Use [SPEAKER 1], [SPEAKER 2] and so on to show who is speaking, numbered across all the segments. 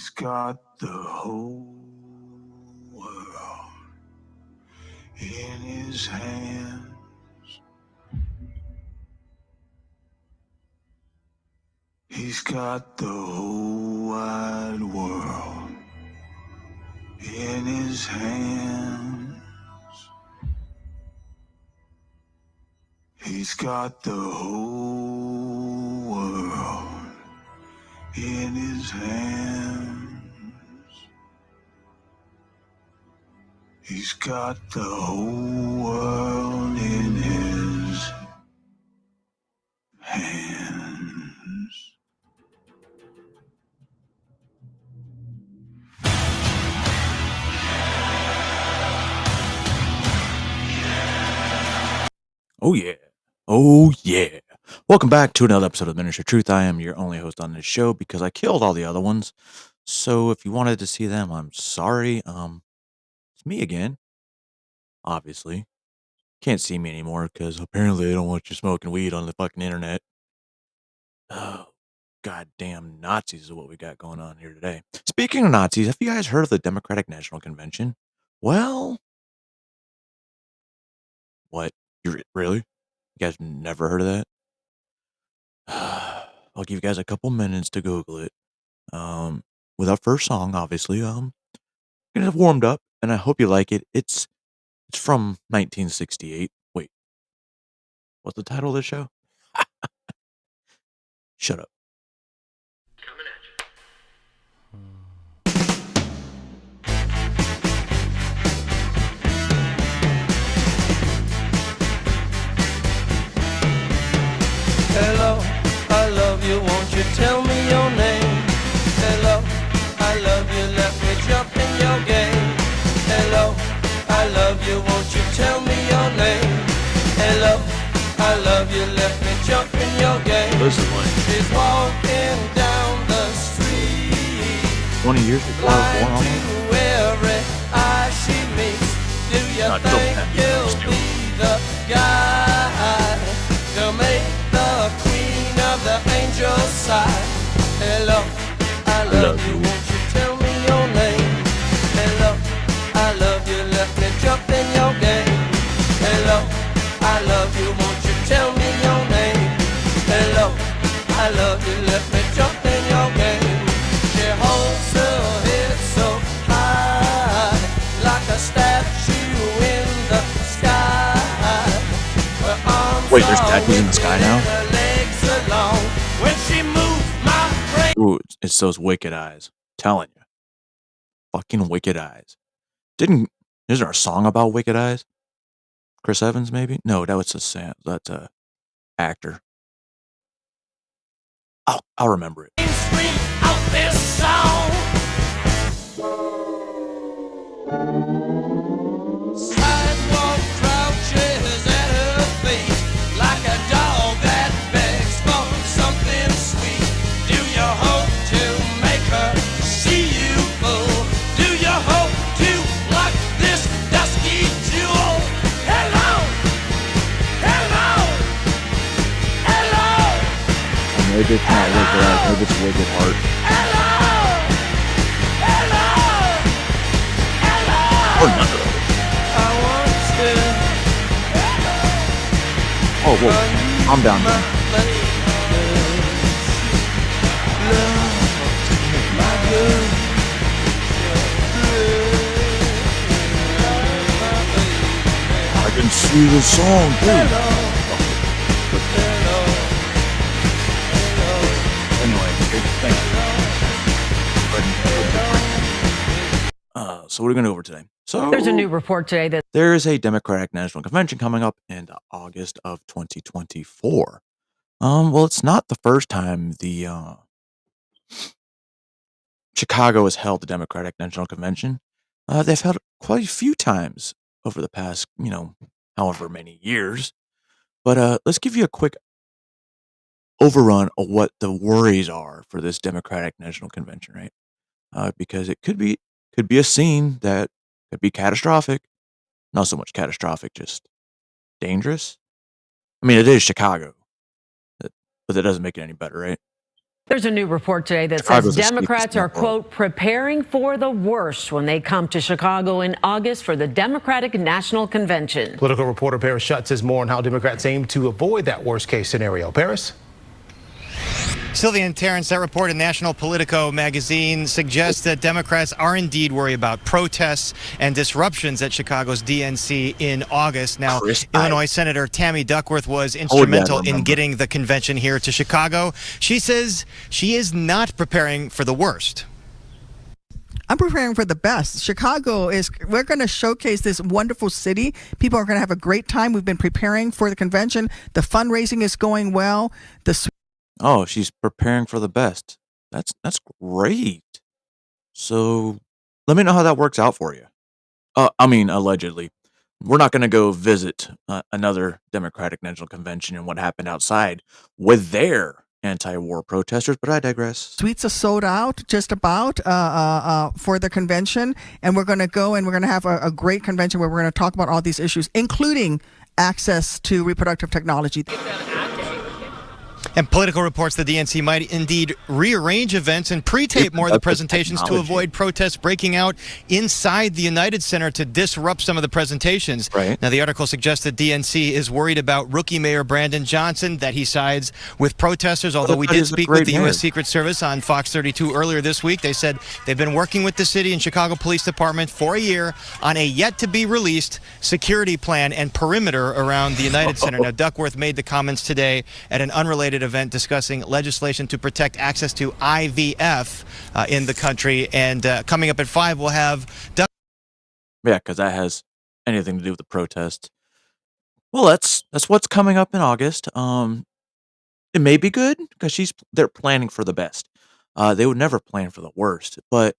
[SPEAKER 1] He's got the whole world in his hands. He's got the whole wide world in his hands. He's got the whole world in his hands. He's got the whole world in his hands.
[SPEAKER 2] Oh yeah. Oh yeah. Welcome back to another episode of Miniature Truth. I am your only host on this show because I killed all the other ones. So if you wanted to see them, I'm sorry. It's me again. Obviously. Can't see me anymore because apparently they don't want you smoking weed on the fucking internet. Oh, goddamn Nazis is what we got going on here today. Speaking of Nazis, have you guys heard of the Democratic National Convention? Well, what? Really? You guys never heard of that? I'll give you guys a couple minutes to Google it. With our first song, obviously, getting it warmed up, and I hope you like it. It's from 1968. Wait, what's the title of the show? Shut up.
[SPEAKER 3] Coming at you. Hello, I love you, won't you tell me your name? Hello, I love you, let me jump in your game. Hello, I love you, won't you tell me your name? Hello, I love you, let me jump in your game.
[SPEAKER 2] This is like
[SPEAKER 3] She's walking down the street,
[SPEAKER 2] 20 years before I was born,
[SPEAKER 3] blind
[SPEAKER 2] almost.
[SPEAKER 3] to every eye she meets. Do you
[SPEAKER 2] No, don't
[SPEAKER 3] think
[SPEAKER 2] have to.
[SPEAKER 3] you'll
[SPEAKER 2] Just do
[SPEAKER 3] be the guy to make the queen of the angels sigh? Hello, I love you, won't you tell me your name? Hello, I love you, let me jump in your game. Hello, I love you, won't you tell me your name? Hello, I love you, let me jump in your game. She holds her head so high, like a statue in the sky. Her arms
[SPEAKER 2] Wait, there's
[SPEAKER 3] are
[SPEAKER 2] statues in the sky now?
[SPEAKER 3] wicked and her legs are long. When she moves, my brain.
[SPEAKER 2] Ooh, it's those wicked eyes. Telling you. Fucking wicked eyes. Isn't there a song about wicked eyes? Chris Evans, maybe? No, that's a actor. I'll remember it.
[SPEAKER 3] Scream out this song. Sidewalk crouches at her feet like a dog that begs for something sweet. Do you hope to make her see you full? Do you hope to lock this dusky jewel? Hello, hello, hello.
[SPEAKER 2] Maybe it's not wicked eyes, maybe it's wicked heart. Or none of those. Oh, whoa. Calm down, man. I can see the song, dude. Anyway, thank you. So what are we going to go over today? So
[SPEAKER 4] There's a new report today that
[SPEAKER 2] there is a Democratic National Convention coming up in August of 2024. Well, it's not the first time the Chicago has held the Democratic National Convention. They've held it quite a few times over the past, however many years. But let's give you a quick overrun of what the worries are for this Democratic National Convention, right? Because it could be a scene that could be catastrophic. Not so much catastrophic, just dangerous. I mean, it is Chicago, but that doesn't make it any better, right?
[SPEAKER 4] There's a new report today that
[SPEAKER 2] Chicago's
[SPEAKER 4] says
[SPEAKER 2] the
[SPEAKER 4] Democrats
[SPEAKER 2] safest in
[SPEAKER 4] are,
[SPEAKER 2] the world.
[SPEAKER 4] quote, preparing for the worst when they come to Chicago in August for the Democratic National Convention.
[SPEAKER 5] Political reporter Paris Schutz says more on how Democrats aim to avoid that worst-case scenario. Paris?
[SPEAKER 6] Sylvia and Terrence, that report in National Politico magazine suggests that Democrats are indeed worried about protests and disruptions at Chicago's DNC in August. Now, Illinois Senator Tammy Duckworth was instrumental in getting the convention here to Chicago. She says she is not preparing for the worst.
[SPEAKER 7] I'm preparing for the best. We're going to showcase this wonderful city. People are going to have a great time. We've been preparing for the convention. The fundraising is going well.
[SPEAKER 2] Oh, she's preparing for the best. That's great. So let me know how that works out for you. I mean, allegedly. We're not going to go visit another Democratic National Convention and what happened outside with their anti-war protesters, but I digress.
[SPEAKER 7] Suites are sold out just about for the convention, and we're going to go and we're going to have a great convention where we're going to talk about all these issues, including access to reproductive technology.
[SPEAKER 6] And Politico reports the DNC might indeed rearrange events and pre-tape more of the presentations to avoid protests breaking out inside the United Center to disrupt some of the presentations.
[SPEAKER 2] Right.
[SPEAKER 6] Now, the article suggests that DNC is worried about rookie Mayor Brandon Johnson, that he sides with protesters, although we did speak with the U.S. Secret Service on Fox 32 earlier this week. They said they've been working with the city and Chicago Police Department for a year on a yet-to-be-released security plan and perimeter around the United Center. Now, Duckworth made the comments today at an unrelated event discussing legislation to protect access to IVF in the country. And coming up at 5, we'll have
[SPEAKER 2] Yeah, because that has anything to do with the protest. Well, that's what's coming up in August. It may be good because they're planning for the best. They would never plan for the worst. But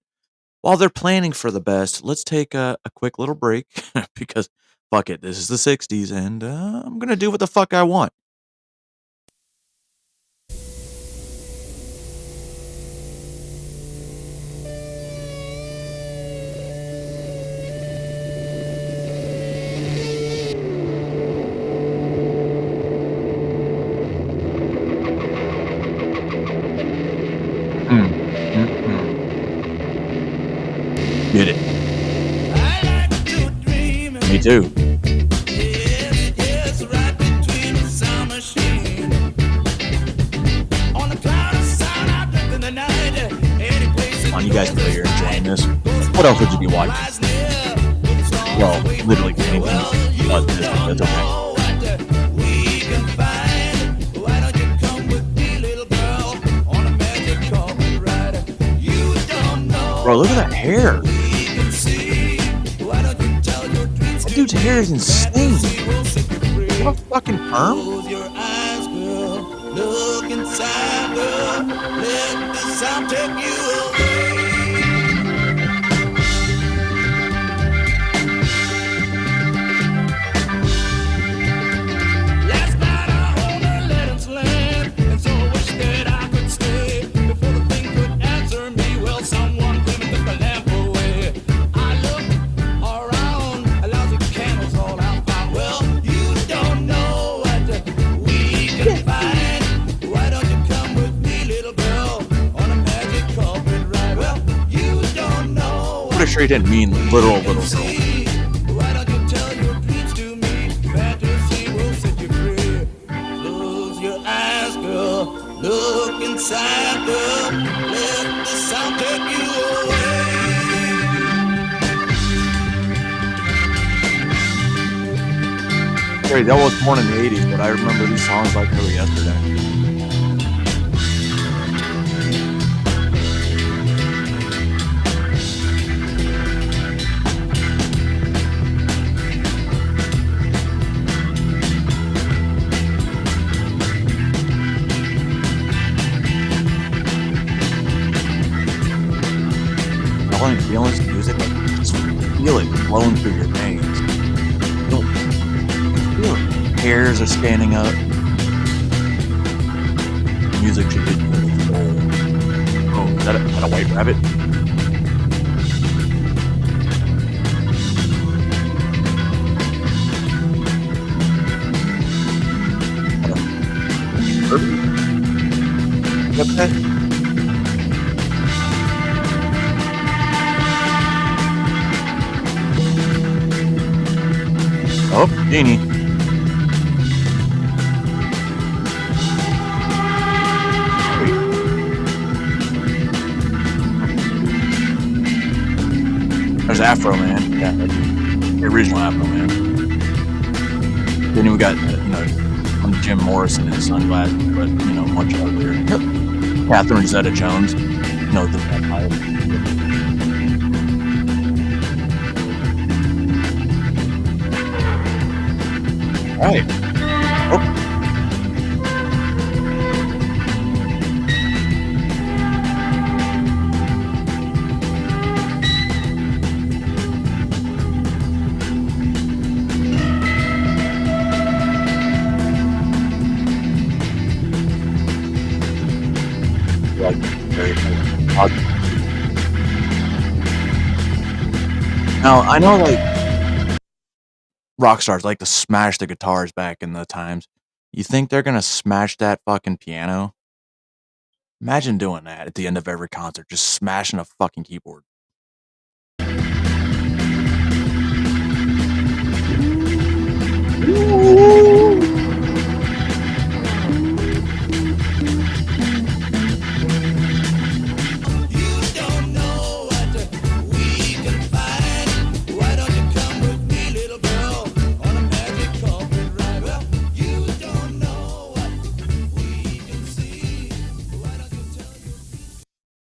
[SPEAKER 2] while they're planning for the best, let's take a quick little break because fuck it, this is the 60s and I'm gonna do what the fuck I want. Get it. Me too. Come on, you guys know you're enjoying this. What else would you be watching? Well, literally anything but this. That's okay. Bro, look at that hair. That dude's hair is insane. What a fucking perm. Pretty sure he didn't mean literal little girl.
[SPEAKER 3] Look inside, girl. Let the sound take you away.
[SPEAKER 2] Great, that was born in the 80s, but I remember these songs like they were yesterday. When you feel this music, like just feel it flowing through your veins. You don't feel it. Hairs are standing up. Music should get you old. Oh, is that a white rabbit? Got that? Oh, Genie. There's Afro Man. Yeah, the original Afro Man. Then we got, Jim Morrison in his sunglasses, but, much uglier. Catherine Zeta-Jones. The vampire. Right. Oh. Now, I know, rock stars like to smash the guitars back in the times. You think they're gonna smash that fucking piano? Imagine doing that at the end of every concert, just smashing a fucking keyboard.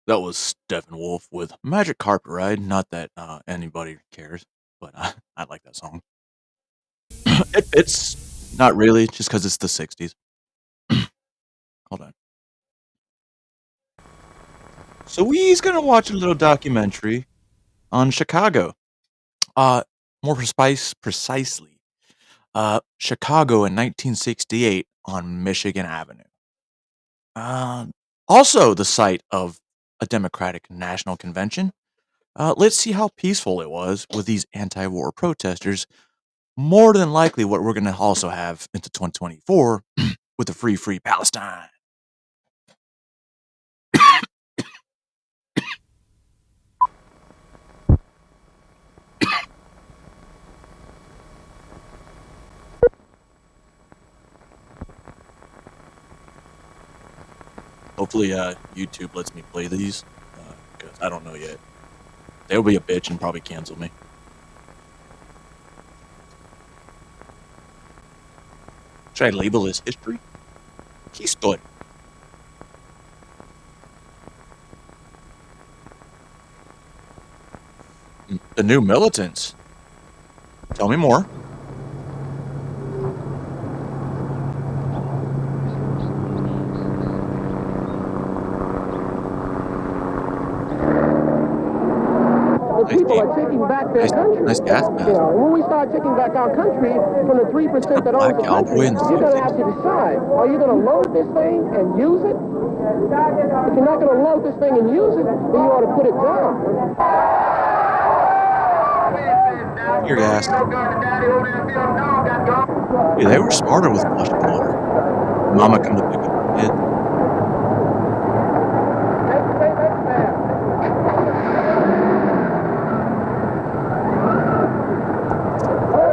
[SPEAKER 2] That was Steppenwolf with Magic Carpet Ride. Not that anybody cares, but I like that song. It's not really, just because it's the 60s. Hold on. So we's gonna watch a little documentary on Chicago. More precisely, Chicago in 1968 on Michigan Avenue. Also the site of a Democratic National Convention. Let's see how peaceful it was with these anti-war protesters. More than likely what we're going to also have into 2024 with the Free Palestine. Hopefully YouTube lets me play these, because I don't know yet. They'll be a bitch and probably cancel me. Should I label this history? He stood. The New Militants. Tell me more.
[SPEAKER 8] People are taking back their country.
[SPEAKER 2] Nice gas mask.
[SPEAKER 8] When we start taking back our country from the 3% that owns the country, you're going to have to decide, are you going to load this thing and use it? If you're not going to load this thing and use it, then you ought to put it down.
[SPEAKER 2] Your gas. Yeah, they were smarter with flushing water. Mama come to pick up her kid.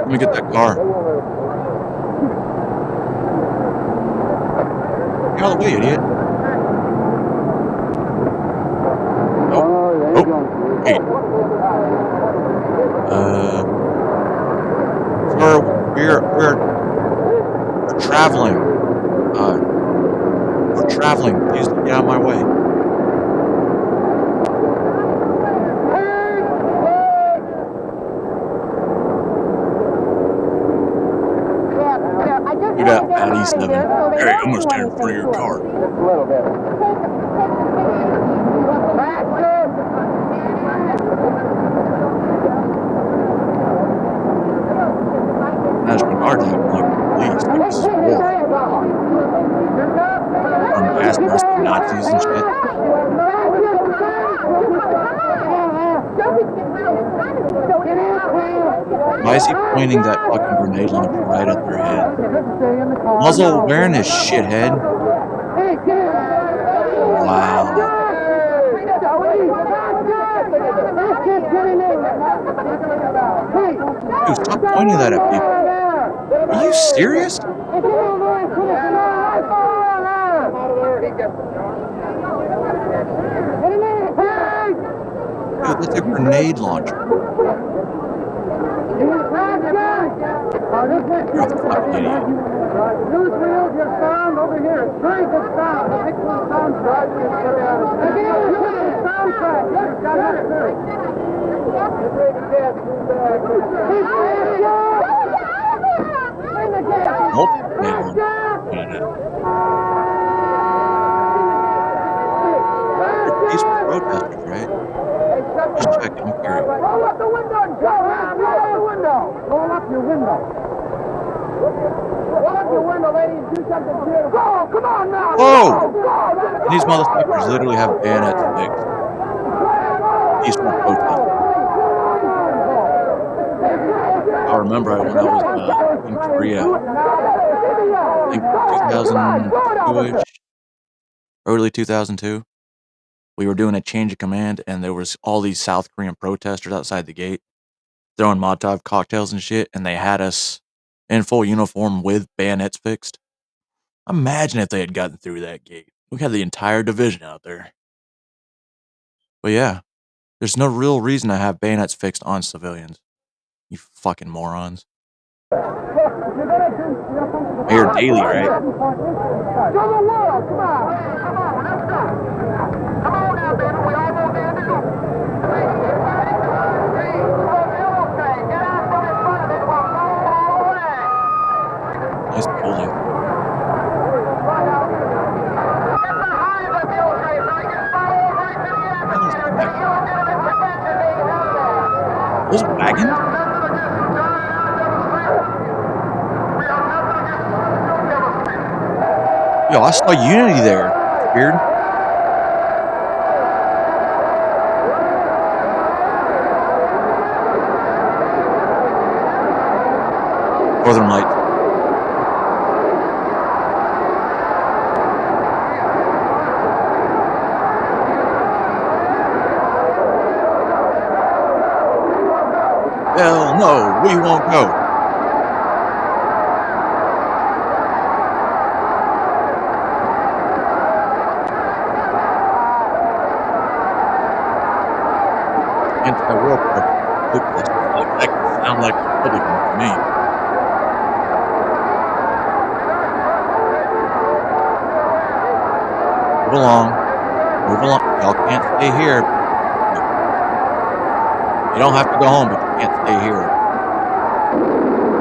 [SPEAKER 2] Let me get that car. Get out of the way, idiot. Oh. Hey. Sir, we're traveling. We're traveling. Please get out of my way. You got Patty 7. Hey, I'm gonna stand in front of your car. National Guard acting like police, like this is war. Gas masks and Nazis and shit. Why is he pointing that fucking grenade launcher right at their head? Muzzle awareness, shithead. Wow. Dude, stop pointing that at people. Are you serious? Dude, that's a grenade launcher. You're a fucking idiot.
[SPEAKER 8] Newsreel just found over here. It's very good sound. Excellent soundtrack. Soundtrack.
[SPEAKER 2] Nope. Peaceful protesters, right? Just checking. I'm curious.
[SPEAKER 8] Roll up the window and go, man. Roll up the window. Roll up your window. Roll up your window, ladies. Do something beautiful. Go, come on now.
[SPEAKER 2] Whoa! And these motherfuckers literally have bayonets fixed. Peaceful protesters. I remember when that was in Korea. I think 2002-ish. Early 2002. We were doing a change of command, and there was all these South Korean protesters outside the gate throwing Molotov cocktails and shit, and they had us in full uniform with bayonets fixed. Imagine if they had gotten through that gate. We had the entire division out there. But yeah, there's no real reason to have bayonets fixed on civilians. You fucking morons. Mayor Daley, right?
[SPEAKER 8] Show the world. Come on. Let's go. Come on now, baby. We almost there. Get out from in front of it. We're all away.
[SPEAKER 2] Nice pulling.
[SPEAKER 8] Get behind the military so you can follow right to the end.
[SPEAKER 2] Those wagons? Yo, I saw Unity there. Weird. Northern Lights. Hell no, we won't go. Anti-war protesters, like that can sound like Republicans to me. Move along. Move along. Y'all can't stay here. You don't have to go home, but you can't stay here.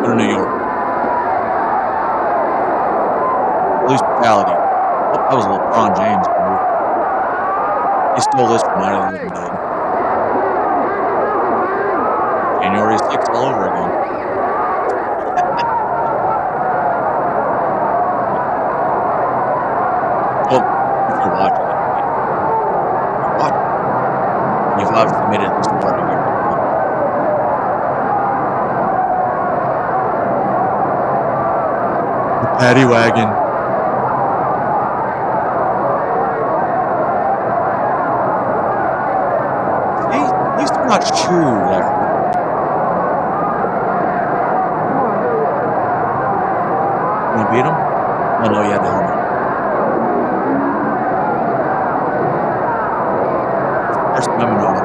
[SPEAKER 2] Go to New York. Police brutality. Oh, that was a LeBron James move. He stole this from Night of the Living Dead. January 6th all over again. Well, if you're watching it, you're watching. You've obviously made it this far to here. The paddy wagon. See, at least they're not shoo there. You want to beat him? Oh no, you had the helmet. First Amendment on it.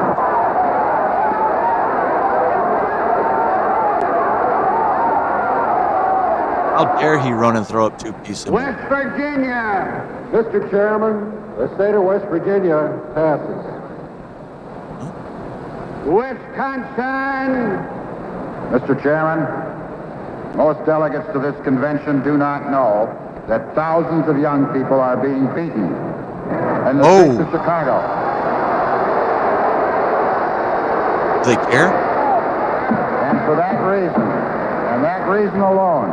[SPEAKER 2] How dare he run and throw up 2 pieces?
[SPEAKER 9] West Virginia. Mr. Chairman, the state of West Virginia passes. Wisconsin. Mr. Chairman, most delegates to this convention do not know that thousands of young people are being beaten in the streets of Chicago.
[SPEAKER 2] Do they care?
[SPEAKER 9] And for that reason, and that reason alone,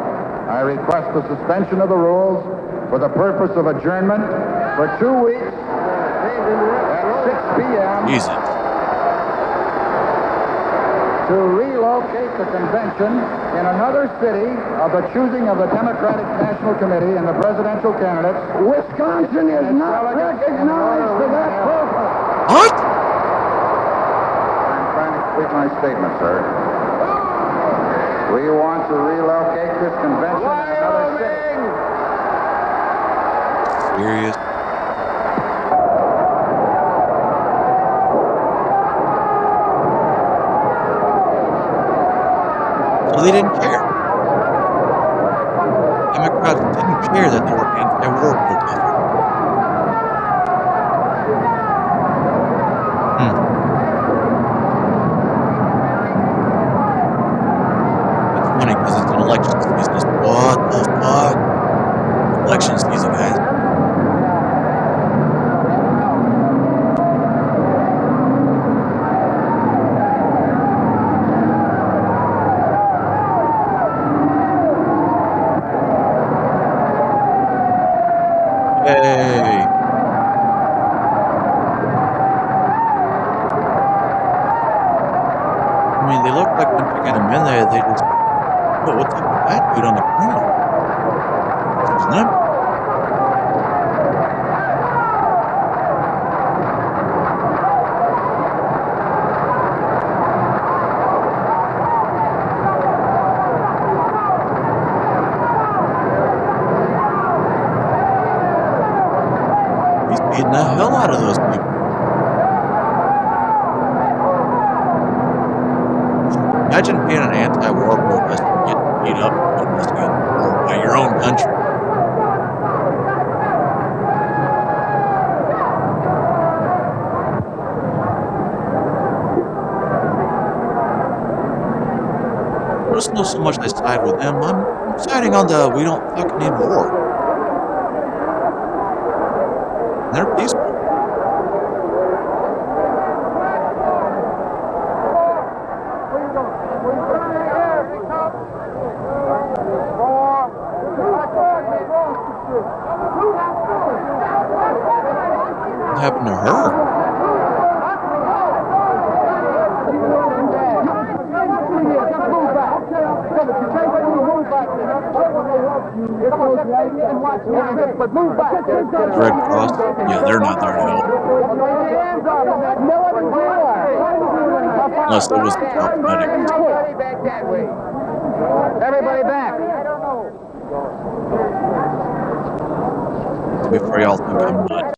[SPEAKER 9] I request the suspension of the rules for the purpose of adjournment for 2 weeks at 6 p.m.
[SPEAKER 2] Jesus.
[SPEAKER 9] to relocate the convention in another city of the choosing of the Democratic National Committee and the presidential candidates.
[SPEAKER 8] Wisconsin is not recognized for that purpose.
[SPEAKER 2] What?
[SPEAKER 9] I'm trying to complete my statement, sir. We want to relocate this convention to another city.
[SPEAKER 2] Serious. So they didn't care. Democrats didn't care that they were anti-war protesters. It's funny because it's an election season. What the fuck? Election season, guys. Yay. I mean, they look like once you get them in there, they just... Oh, what's up with that dude on the ground? It's limp. He's beating the hell out of those people. Imagine being an anti-war protester and getting beat up protesting by your own country. It's not so much I side with them. I'm siding on the we don't fucking need war. And they're peaceful. What happened to her? Red Cross? Yeah, they're not there to help. Unless it was the top medic.
[SPEAKER 8] Everybody back.
[SPEAKER 2] Before y'all think I'm nuts.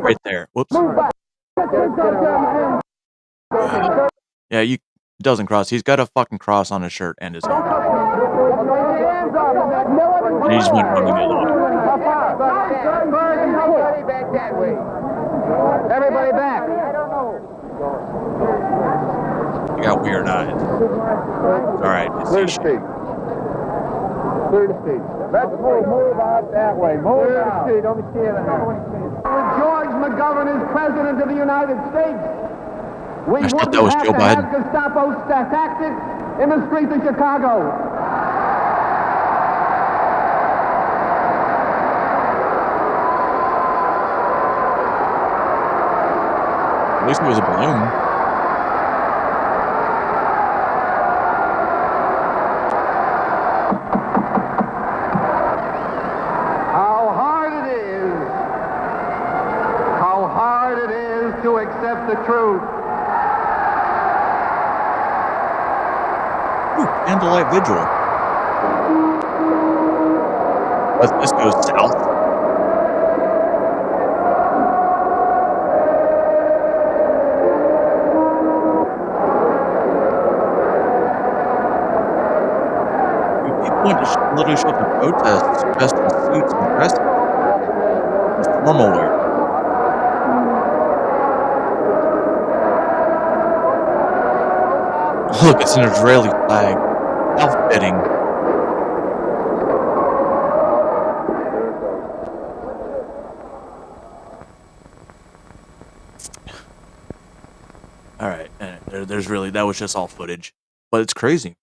[SPEAKER 2] Right there. Whoops. Yeah, it doesn't cross. He's got a fucking cross on his shirt and his hand. And he just went running the other way.
[SPEAKER 8] Everybody back.
[SPEAKER 2] You got weird eyes. Alright,
[SPEAKER 9] Clear the street. Clear the street. Let's move out that way. Move
[SPEAKER 8] Clear the
[SPEAKER 9] out.
[SPEAKER 8] street. Don't be standing there. George McGovern is president of the United States. We
[SPEAKER 2] I thought
[SPEAKER 8] wouldn't
[SPEAKER 2] that was
[SPEAKER 8] have
[SPEAKER 2] Joe
[SPEAKER 8] to
[SPEAKER 2] Biden.
[SPEAKER 8] have Gestapo tactics in the streets of Chicago.
[SPEAKER 2] At least it was a balloon.
[SPEAKER 8] How hard it is to accept the truth.
[SPEAKER 2] Ooh, candlelight vigil. This goes south. People went to literally show up to protests dressed in suits and dresses. It's formal wear. Look, it's an Israeli flag. How fitting. Alright, there's really, that was just all footage. But it's crazy.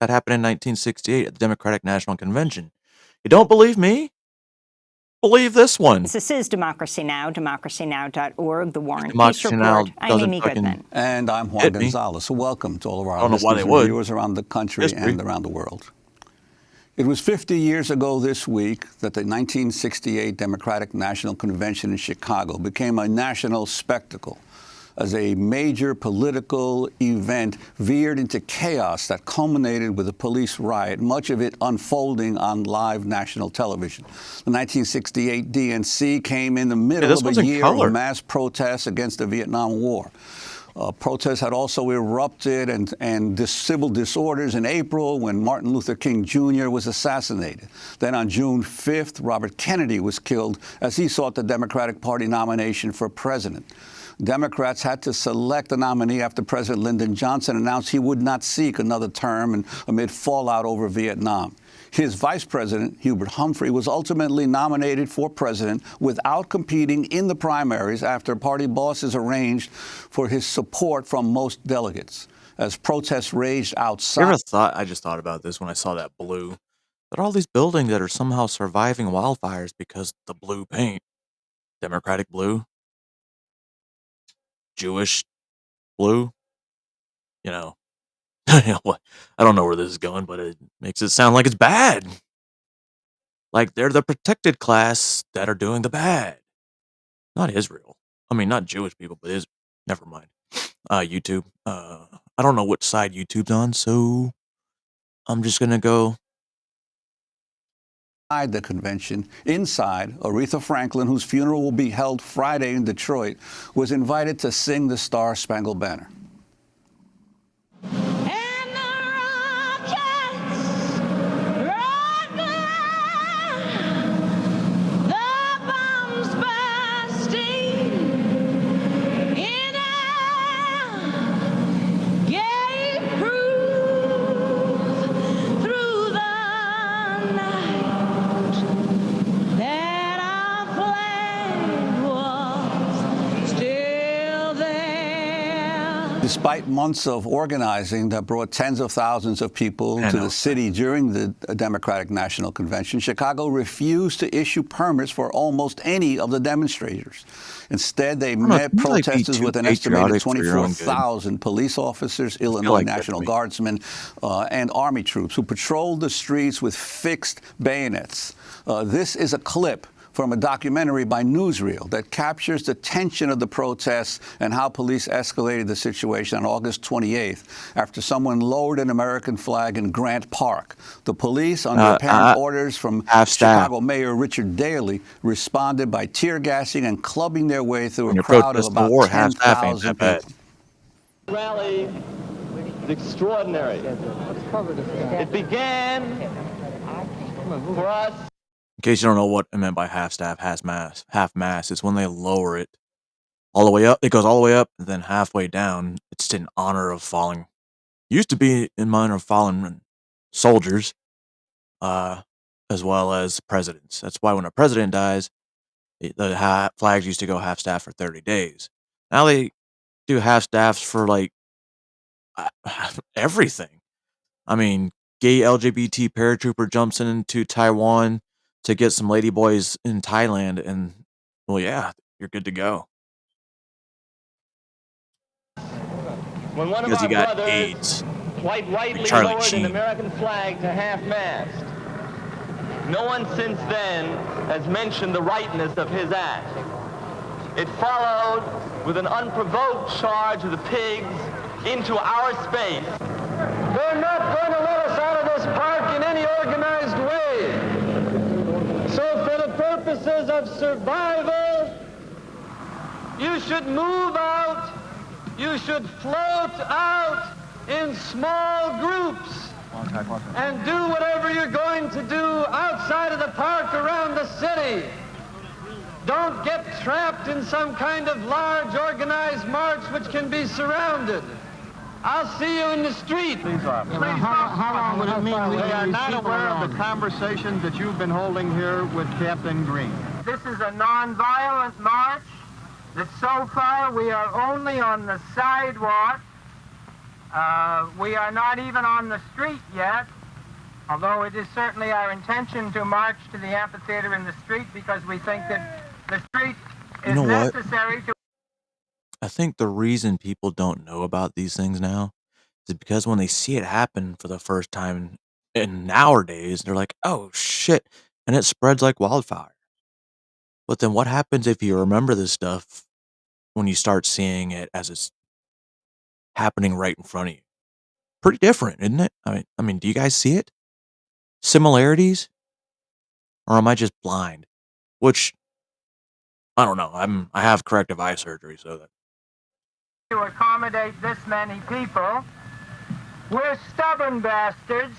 [SPEAKER 2] That happened in 1968 at the Democratic National Convention. You don't believe me? Believe this one.
[SPEAKER 10] This is Democracy Now!, democracynow.org, the War and Peace
[SPEAKER 2] Democracy Now!
[SPEAKER 10] Report. I'm Amy Goodman.
[SPEAKER 11] And I'm Juan Gonzalez. So welcome to all of our listeners and viewers around the country and around the world. It was 50 years ago this week that the 1968 Democratic National Convention in Chicago became a national spectacle. as a major political event veered into chaos that culminated with a police riot, much of it unfolding on live national television. The 1968 DNC came in the middle of a year of mass protests against the Vietnam War. Protests had also erupted and civil disorders in April when Martin Luther King Jr. was assassinated. Then on June 5th, Robert Kennedy was killed as he sought the Democratic Party nomination for president. Democrats had to select a nominee after President Lyndon Johnson announced he would not seek another term and amid fallout over Vietnam. His vice president, Hubert Humphrey, was ultimately nominated for president without competing in the primaries after party bosses arranged for his support from most delegates. As protests raged outside.
[SPEAKER 2] I just thought about this when I saw that blue. There are all these buildings that are somehow surviving wildfires because the blue paint. Democratic blue. Jewish blue. You know. I don't know where this is going, but it makes it sound like it's bad. Like they're the protected class that are doing the bad. Not Israel. I mean, not Jewish people, but Israel. Never mind. YouTube. I don't know which side YouTube's on, so I'm just gonna go.
[SPEAKER 11] The convention, inside, Aretha Franklin, whose funeral will be held Friday in Detroit, was invited to sing the Star Spangled Banner. Despite months of organizing that brought tens of thousands of people to the city during the Democratic National Convention, Chicago refused to issue permits for almost any of the demonstrators. Instead, they met protesters with an estimated 24,000 police officers, Illinois National Guardsmen, and Army troops who patrolled the streets with fixed bayonets. This is a clip from a documentary by Newsreel that captures the tension of the protests and how police escalated the situation on August 28th after someone lowered an American flag in Grant Park. The police, under apparent orders from Chicago Mayor Richard Daley, responded by tear gassing and clubbing their way through a crowd of about 10,000 people.
[SPEAKER 12] Rally is extraordinary. It began for us.
[SPEAKER 2] In case you don't know what I meant by half-staff, half-mast, it's when they lower it all the way up. It goes all the way up, and then halfway down, it's in honor of falling. Used to be in honor of fallen soldiers, as well as presidents. That's why when a president dies, the flags used to go half-staff for 30 days. Now they do half-staffs for, like, everything. I mean, gay LGBT paratrooper jumps into Taiwan to get some ladyboys in Thailand, and, well, yeah, you're good to go.
[SPEAKER 12] When one of our brothers quite rightly lowered an American flag to half-mast, no one since then has mentioned the rightness of his act. It followed with an unprovoked charge of the pigs into our space.
[SPEAKER 8] They're not going to let us out of this park in any organized way. So for the purposes of survival, you should move out, you should float out in small groups and do whatever you're going to do outside of the park around the city. Don't get trapped in some kind of large organized march which can be surrounded. I'll see you in the street.
[SPEAKER 12] Please, officer.
[SPEAKER 8] How long would it mean we
[SPEAKER 12] They are not
[SPEAKER 8] people
[SPEAKER 12] aware
[SPEAKER 8] around?
[SPEAKER 12] of the conversation that you've been holding here with Captain Green.
[SPEAKER 8] This is a non-violent march, that so far we are only on the sidewalk. We are not even on the street yet, although it is certainly our intention to march to the amphitheater in the street because we think that the street is necessary to...
[SPEAKER 2] I think the reason people don't know about these things now is because when they see it happen for the first time in nowadays, they're like, oh shit, and it spreads like wildfire. But then what happens if you remember this stuff when you start seeing it as it's happening right in front of you. Pretty different, isn't it? I mean, do you guys see it? Similarities? Or am I just blind? Which, I don't know. I have corrective eye surgery, so that.
[SPEAKER 13] To accommodate this many people. We're stubborn bastards.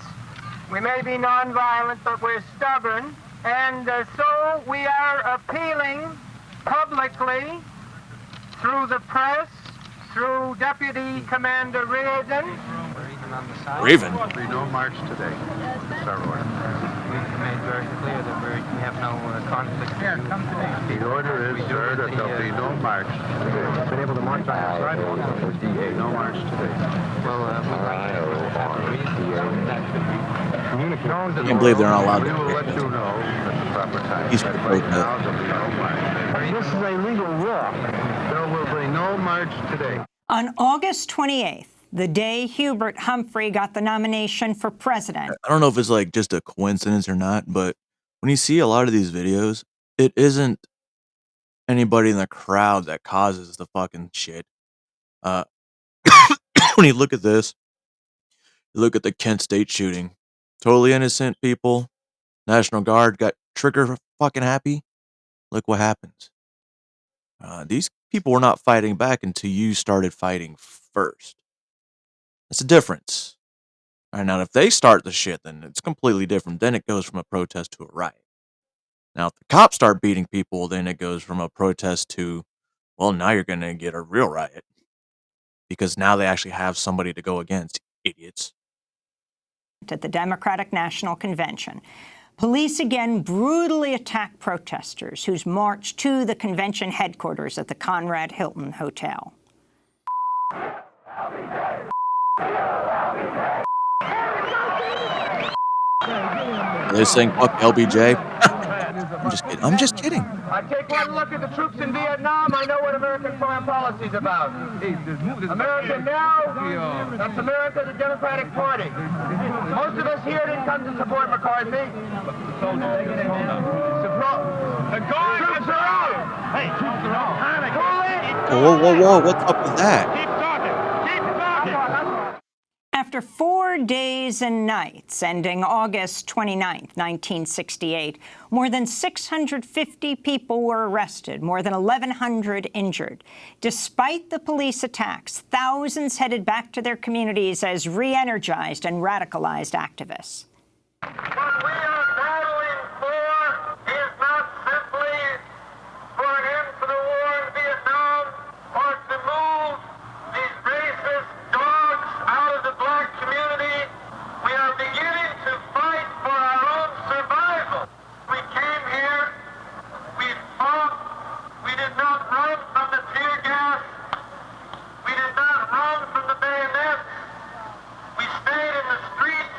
[SPEAKER 13] We may be nonviolent, but we're stubborn. And so we are appealing publicly through the press, through Deputy Commander Reardon.
[SPEAKER 2] Raven.
[SPEAKER 9] Be no march today.
[SPEAKER 13] We made very clear that we have no conflict. Here, come today.
[SPEAKER 9] The order is, sir, that there'll be no march today.
[SPEAKER 13] Been able to march by our side?
[SPEAKER 9] No march today.
[SPEAKER 13] Well, we'd like to have a reason that should be communicated.
[SPEAKER 2] I can't believe they're not allowed
[SPEAKER 9] We
[SPEAKER 2] to.
[SPEAKER 9] will let you know at the proper time.
[SPEAKER 2] He's
[SPEAKER 9] But
[SPEAKER 2] right
[SPEAKER 9] now there'll be no march.
[SPEAKER 13] This is a legal war.
[SPEAKER 9] There will be no march today.
[SPEAKER 10] On August 28th, the day Hubert Humphrey got the nomination for president.
[SPEAKER 2] I don't know if it's like just a coincidence or not, but when you see a lot of these videos, it isn't anybody in the crowd that causes the fucking shit. When you look at this, you look at the Kent State shooting. Totally innocent people. National Guard got trigger fucking happy. Look what happens. These people were not fighting back until you started fighting first. That's a difference. All right, now, if they start the shit, then it's completely different. Then it goes from a protest to a riot. Now, if the cops start beating people, then it goes from a protest to, well, now you're going to get a real riot. Because now they actually have somebody to go against, idiots.
[SPEAKER 10] At the Democratic National Convention, police again brutally attacked protesters whose marched to the convention headquarters at the Conrad Hilton Hotel.
[SPEAKER 2] Are they saying fuck LBJ? I'm just kidding.
[SPEAKER 13] I take one look at the troops in Vietnam, I know what American foreign policy is about. America now, that's America, the Democratic Party. Most of us here didn't come to support McCarthy. The troops are out. Hey, troops are out.
[SPEAKER 2] Whoa, what's up with that?
[SPEAKER 10] After 4 days and nights, ending August 29, 1968, more than 650 people were arrested, more than 1,100 injured. Despite the police attacks, thousands headed back to their communities as re-energized and radicalized activists.
[SPEAKER 13] What we are battling for is not simply for an end to the war in Vietnam or to move these racist dogs out of the black community. We are beginning to fight for our own survival. We came here, we fought, we did not run from the tear gas, we did not run from the bayonets, we stayed in the streets,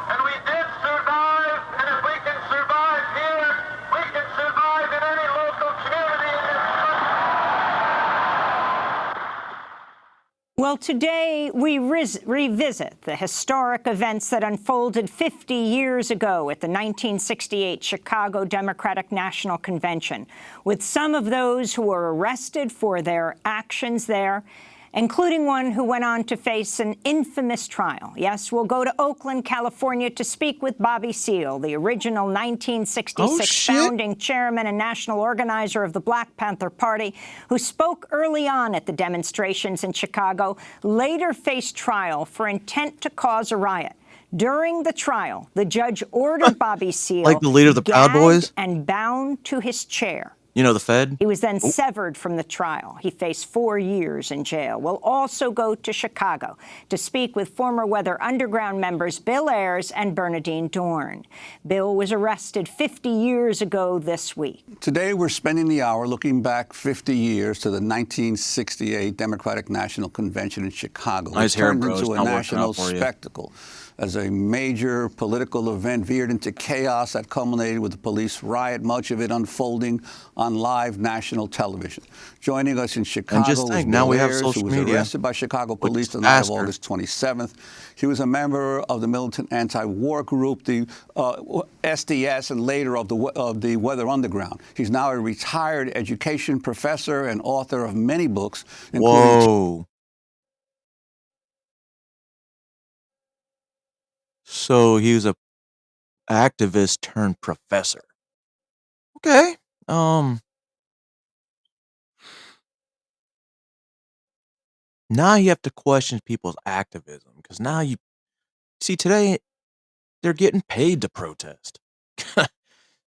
[SPEAKER 13] and we did survive, and if we can survive here, we can survive in any local community in this country.
[SPEAKER 10] Well, today we revisit the historic events that unfolded 50 years ago at the 1968 Chicago Democratic National Convention, with some of those who were arrested for their actions there, including one who went on to face an infamous trial. Yes, we'll go to Oakland, California to speak with Bobby Seale, the original 1966 founding chairman and national organizer of the Black Panther Party, who spoke early on at the demonstrations in Chicago, later faced trial for intent to cause a riot. During the trial, the judge ordered Bobby Seale
[SPEAKER 2] like the leader of the Proud Boys
[SPEAKER 10] and bound to his chair.
[SPEAKER 2] You know, the Fed?
[SPEAKER 10] He was then severed from the trial. He faced 4 years in jail. We'll also go to Chicago to speak with former Weather Underground members Bill Ayers and Bernadine Dorn. Bill was arrested 50 years ago this week.
[SPEAKER 11] Today, we're spending the hour looking back 50 years to the 1968 Democratic National Convention in Chicago.
[SPEAKER 2] Nice
[SPEAKER 11] it
[SPEAKER 2] hair,
[SPEAKER 11] turned
[SPEAKER 2] bro.
[SPEAKER 11] into
[SPEAKER 2] It's
[SPEAKER 11] a
[SPEAKER 2] not working
[SPEAKER 11] national
[SPEAKER 2] out for you.
[SPEAKER 11] spectacle as a major political event veered into chaos that culminated with the police riot, much of it unfolding on live national television. Joining us in Chicago was Bill
[SPEAKER 2] now we have
[SPEAKER 11] Ayers,
[SPEAKER 2] social
[SPEAKER 11] who was
[SPEAKER 2] media,
[SPEAKER 11] arrested by Chicago police the night of August 27th. He was a member of the militant anti-war group, the SDS, and later of the Weather Underground. He's now a retired education professor and author of many books, including...
[SPEAKER 2] Whoa. So he was a activist turned professor. Okay. Now you have to question people's activism, because now you see today they're getting paid to protest.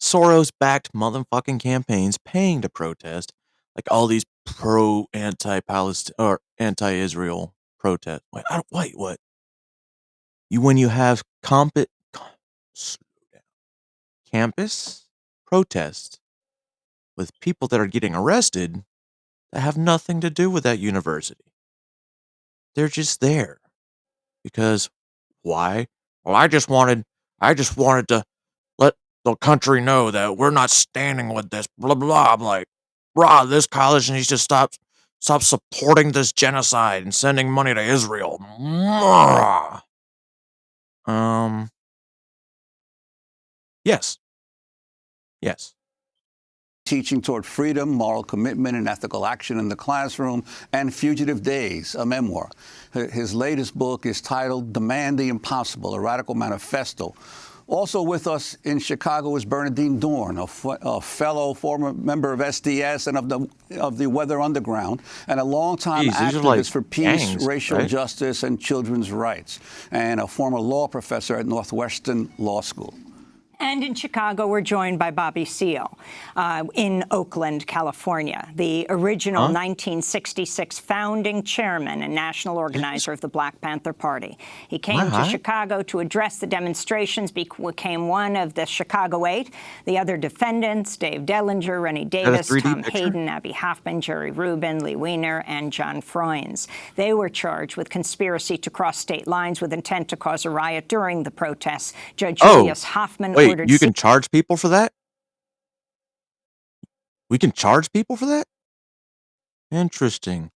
[SPEAKER 2] Soros-backed motherfucking campaigns paying to protest, like all these anti-Palestine or anti-Israel protest. Wait, what? When you have campus protests with people that are getting arrested that have nothing to do with that university. They're just there. Because why? Well, I just wanted to let the country know that we're not standing with this, blah, blah. I'm like, brah, this college needs to stop supporting this genocide and sending money to Israel. Yes.
[SPEAKER 11] Teaching Toward Freedom, Moral Commitment, and Ethical Action in the Classroom, and Fugitive Days, a memoir. His latest book is titled Demand the Impossible, a Radical Manifesto. Also with us in Chicago is Bernardine Dohrn, a fellow former member of SDS and of the Weather Underground, and a longtime activist for peace, racial justice, and children's rights, and a former law professor at Northwestern Law School.
[SPEAKER 10] And in Chicago, we're joined by Bobby Seale in Oakland, California, the original 1966 founding chairman and national organizer of the Black Panther Party. He came to Chicago to address the demonstrations, became one of the Chicago 8. The other defendants, Dave Dellinger, Rennie Davis, Tom Hayden, Abby Hoffman, Jerry Rubin, Lee Weiner, and John Froines. They were charged with conspiracy to cross state lines with intent to cause a riot during the protests. Judge Julius Hoffman
[SPEAKER 2] Wait, you can charge people for that? We can charge people for that? Interesting.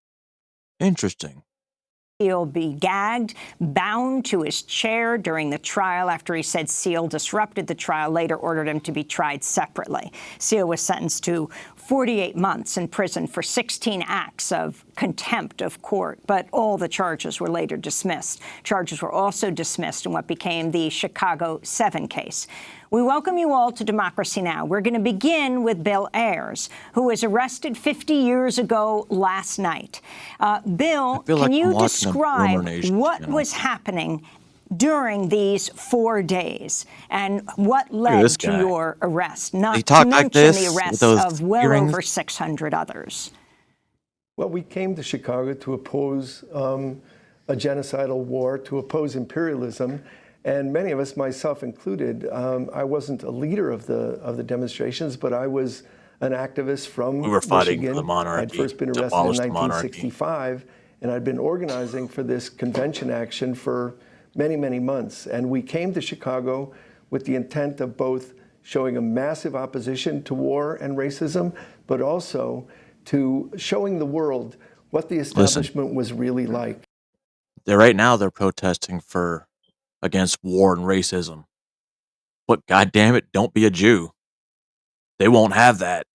[SPEAKER 10] Seale be gagged, bound to his chair during the trial after he said Seale disrupted the trial, later ordered him to be tried separately. Seale was sentenced to 48 months in prison for 16 acts of contempt of court, but all the charges were later dismissed. Charges were also dismissed in what became the Chicago 7 case. We welcome you all to Democracy Now! We're going to begin with Bill Ayers, who was arrested 50 years ago last night. Bill, can you describe what was happening during these 4 days and what led to your arrest, not to mention the arrest of well over 600 others?
[SPEAKER 14] Well, we came to Chicago to oppose a genocidal war, to oppose imperialism. And many of us, myself included, I wasn't a leader of the demonstrations, but I was an activist from Michigan. I'd first been arrested in 1965, and I'd been organizing for this convention action for many, many months. And we came to Chicago with the intent of both showing a massive opposition to war and racism, but also to showing the world what the establishment was really like.
[SPEAKER 2] Right now they're protesting against war and racism. But goddamn it, don't be a Jew. They won't have that.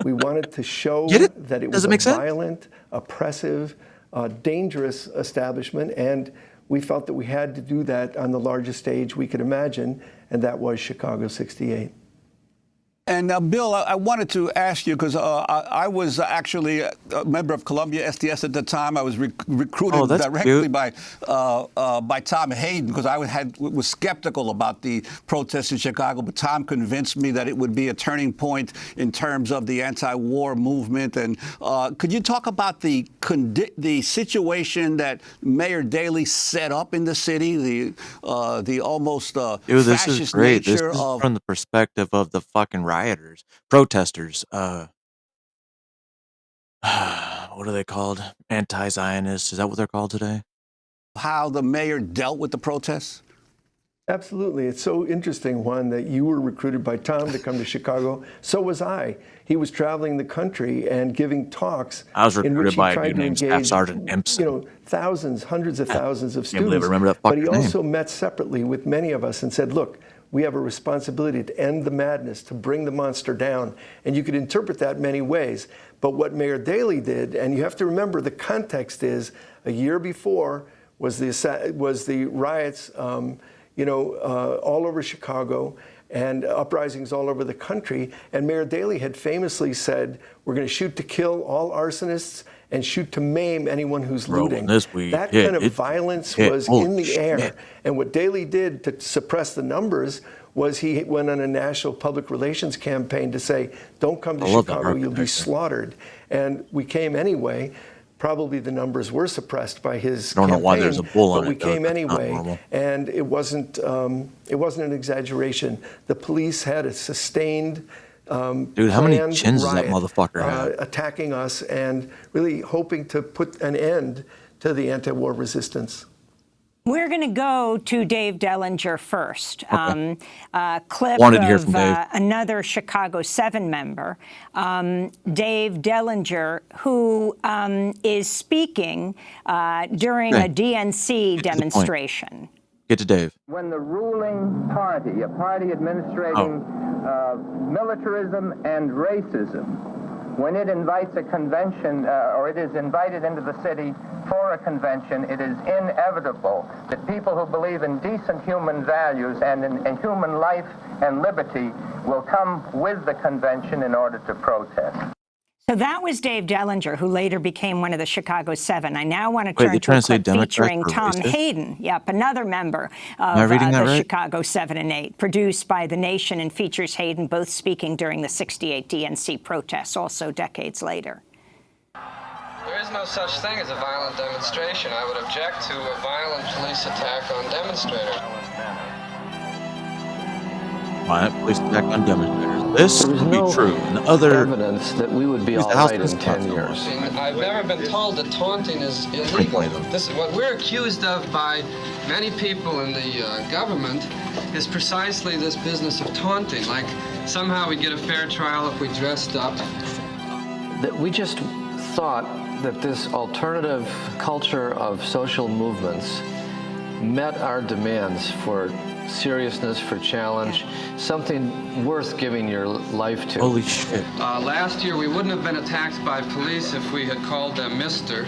[SPEAKER 14] We wanted to show that it was a violent, oppressive, dangerous establishment, and we felt that we had to do that on the largest stage we could imagine, and that was Chicago 68.
[SPEAKER 11] And Bill, I wanted to ask you, because I was actually a member of Columbia SDS at the time. I was recruited directly by Tom Hayden, because I was skeptical about the protests in Chicago. But Tom convinced me that it would be a turning point in terms of the anti-war movement. And could you talk about the situation that Mayor Daley set up in the city, the almost fascist nature
[SPEAKER 2] this is from the perspective of the fucking protesters, what are they called? Anti-Zionists, is that what they're called today?
[SPEAKER 11] How the mayor dealt with the protests?
[SPEAKER 14] Absolutely. It's so interesting, Juan, that you were recruited by Tom to come to Chicago. So was I. He was traveling the country and giving talks.
[SPEAKER 2] I was
[SPEAKER 14] in
[SPEAKER 2] recruited
[SPEAKER 14] which he
[SPEAKER 2] by a
[SPEAKER 14] tried
[SPEAKER 2] dude
[SPEAKER 14] to
[SPEAKER 2] named Staff
[SPEAKER 14] engage,
[SPEAKER 2] Sergeant Empson.
[SPEAKER 14] thousands, hundreds of thousands of
[SPEAKER 2] Can't believe I
[SPEAKER 14] students.
[SPEAKER 2] remember that
[SPEAKER 14] But he
[SPEAKER 2] fucking name.
[SPEAKER 14] also met separately with many of us and said, look, we have a responsibility to end the madness, to bring the monster down. And you could interpret that many ways. But what Mayor Daley did, and you have to remember the context is, a year before was the riots, all over Chicago and uprisings all over the country. And Mayor Daley had famously said, we're going to shoot to kill all arsonists and shoot to maim anyone who's looting. That kind of violence was in the air. And what Daley did to suppress the numbers was he went on a national public relations campaign to say, don't come to Chicago, you'll be slaughtered. And we came anyway. Probably the numbers were suppressed by his campaign. I don't know why there's a bull on it. But we came anyway, and it wasn't an exaggeration. The police had a sustained
[SPEAKER 2] dude, how many chins does that motherfucker have?
[SPEAKER 14] Attacking us and really hoping to put an end to the anti-war resistance.
[SPEAKER 10] We're going to go to Dave Dellinger first.
[SPEAKER 2] Okay.
[SPEAKER 10] Clip
[SPEAKER 2] Wanted to hear from
[SPEAKER 10] of
[SPEAKER 2] Dave.
[SPEAKER 10] Another Chicago 7 member, Dave Dellinger, who is speaking during a DNC demonstration.
[SPEAKER 2] Get to Dave.
[SPEAKER 15] When the ruling party, a party administrating militarism and racism, when it invites a convention or it is invited into the city for a convention, it is inevitable that people who believe in decent human values and in human life and liberty will come with the convention in order to protest.
[SPEAKER 10] So that was Dave Dellinger, who later became one of the Chicago 7. I now want to turn to a clip featuring Tom Hayden, another member of the Chicago 7 and 8, produced by The Nation and features Hayden both speaking during the '68 DNC protests, also decades later.
[SPEAKER 16] There is no such thing as a violent demonstration. I would object to a violent police attack on demonstrators.
[SPEAKER 2] Violent police attack on demonstrators. This would be true in other
[SPEAKER 17] evidence that we would be all right in 10 years.
[SPEAKER 16] I've never been told that taunting is illegal. This is what we're accused of by many people in the government is precisely this business of taunting. Like somehow we get a fair trial if we dressed up.
[SPEAKER 17] That we just thought that this alternative culture of social movements met our demands for seriousness, for challenge, something worth giving your life to.
[SPEAKER 2] Holy shit.
[SPEAKER 16] Last year we wouldn't have been attacked by police if we had called them Mr.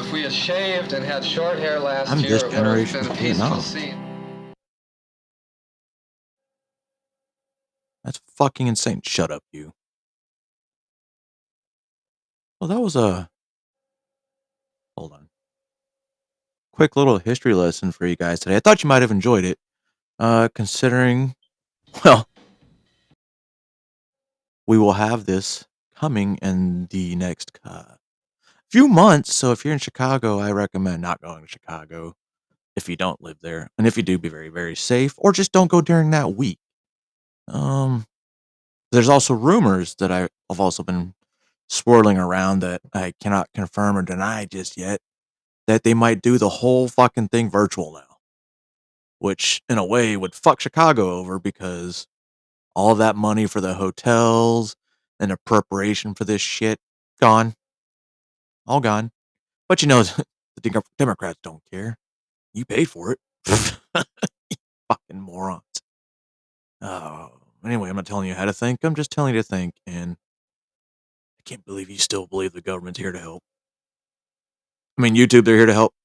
[SPEAKER 16] If we had shaved and had short hair last year, it would have been a peaceful scene.
[SPEAKER 2] That's fucking insane. Shut up, you. Well, that was a... Hold on. Quick little history lesson for you guys today. I thought you might have enjoyed it. Considering, well, we will have this coming in the next few months. So if you're in Chicago, I recommend not going to Chicago if you don't live there. And if you do, be very, very safe, or just don't go during that week. There's also rumors that I've also been swirling around that I cannot confirm or deny just yet, that they might do the whole fucking thing virtual now. Which, in a way, would fuck Chicago over because all of that money for the hotels and the preparation for this shit, gone. All gone. But you know, the Democrats don't care. You paid for it. Fucking morons. Oh, anyway, I'm not telling you how to think. I'm just telling you to think. And I can't believe you still believe the government's here to help. I mean, YouTube, they're here to help.